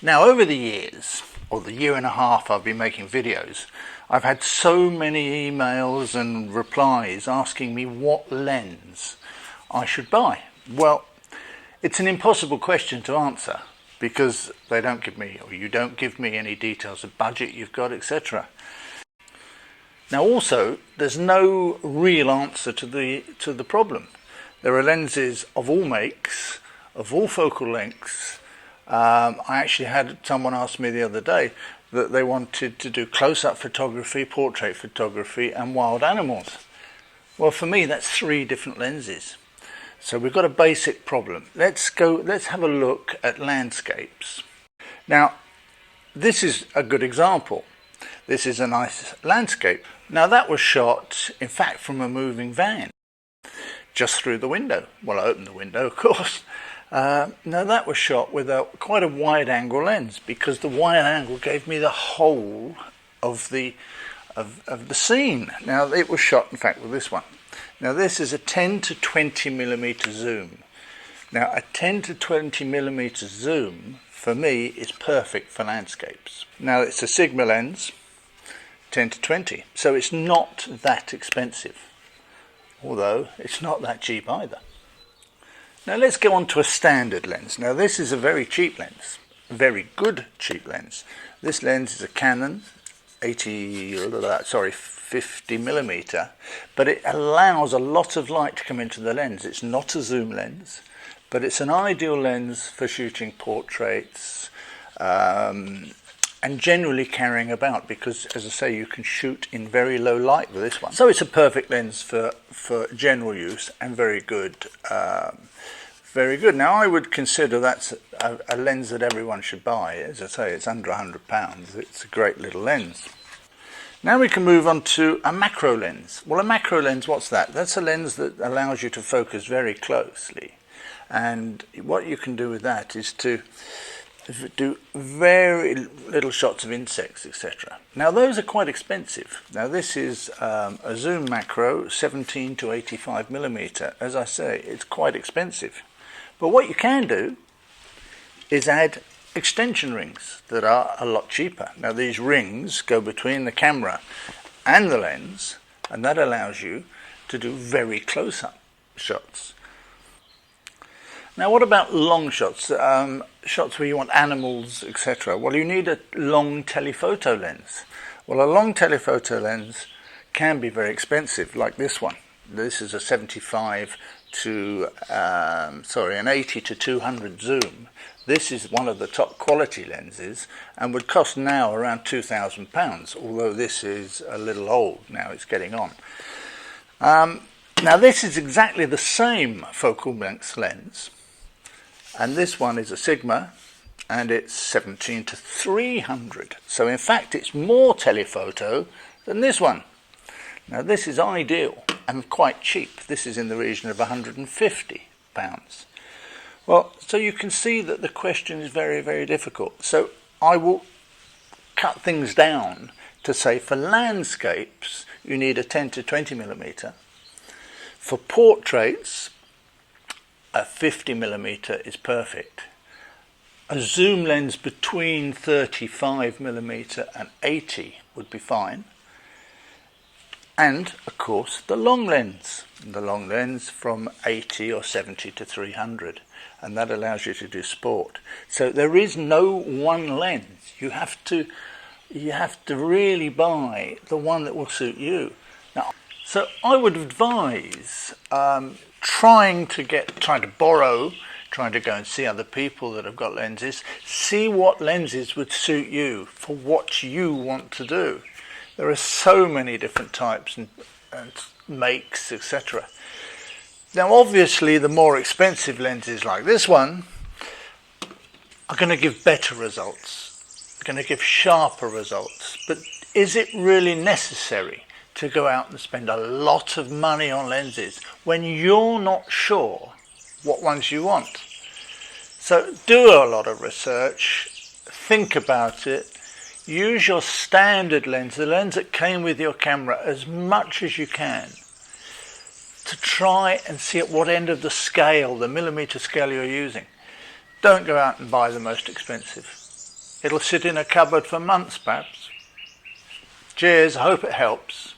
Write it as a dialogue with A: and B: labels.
A: Now over the years, or the year and a half I've been making videos, I've had so many emails and replies asking me what lens I should buy. Well, it's an impossible question to answer because they don't give me, or you don't give me, any details of budget you've got, etc. Now also, there's no real answer to the problem. There are lenses of all makes, of all focal lengths. I actually had someone ask me the other day that they wanted to do close-up photography, portrait photography and wild animals. Well, for me that's 3 different lenses. So we've got a basic problem. Let's have a look at landscapes. Now this is a good example. This is a nice landscape. Now that was shot in fact from a moving van, just through the window. Well, I opened the window, of course. Now that was shot with quite a wide angle lens, because the wide angle gave me the whole of the scene. Now it was shot in fact with this one. Now this is a 10 to 20 millimeter zoom. Now a 10 to 20 millimeter zoom for me is perfect for landscapes. Now it's a Sigma lens, 10 to 20, so it's not that expensive, although it's not that cheap either. Now let's go on to a standard lens. Now this is a very cheap lens, a very good cheap lens. This lens is a Canon 50 millimeter, but it allows a lot of light to come into the lens. It's not a zoom lens, but it's an ideal lens for shooting portraits and generally carrying about, because as I say, you can shoot in very low light with this one. So it's a perfect lens for general use and very good. Very good. Now I would consider that's a lens that everyone should buy. As I say, it's under £100. It's a great little lens. Now we can move on to a macro lens. Well, a macro lens, what's that? That's a lens that allows you to focus very closely. And what you can do with that is to do very little shots of insects, etc. Now those are quite expensive. Now this is a zoom macro, 17 to 85 millimeter. As I say, it's quite expensive. But what you can do is add extension rings that are a lot cheaper. Now these rings go between the camera and the lens, and that allows you to do very close-up shots. Now what about long shots, shots where you want animals, etc.? Well, you need a long telephoto lens. Well, a long telephoto lens can be very expensive, like this one. This is a 75 to, an 80 to 200 zoom. This is one of the top quality lenses and would cost now around £2,000, although this is a little old now, it's getting on. Now this is exactly the same focal length lens, and this one is a Sigma and it's 17 to 300. So in fact it's more telephoto than this one. Now this is ideal and quite cheap. This is in the region of £150. Well, so you can see that the question is very, very difficult. So I will cut things down to say for landscapes you need a 10 to 20 millimeter. For portraits, a 50 millimeter is perfect. A zoom lens between 35 millimeter and 80 would be fine. And of course the long lens from 80 or 70 to 300, and that allows you to do sport. So there is no one lens. You have to really buy the one that will suit you. Now, so I would advise trying to go and see other people that have got lenses. See what lenses would suit you for what you want to do. There are so many different types and makes, etc. Now obviously the more expensive lenses like this one are going to give better results, going to give sharper results, but is it really necessary to go out and spend a lot of money on lenses when you're not sure what ones you want? So do a lot of research, think about it. Use your standard lens, the lens that came with your camera, as much as you can to try and see at what end of the scale, the millimeter scale you're using. Don't go out and buy the most expensive. It'll sit in a cupboard for months perhaps. Cheers, I hope it helps.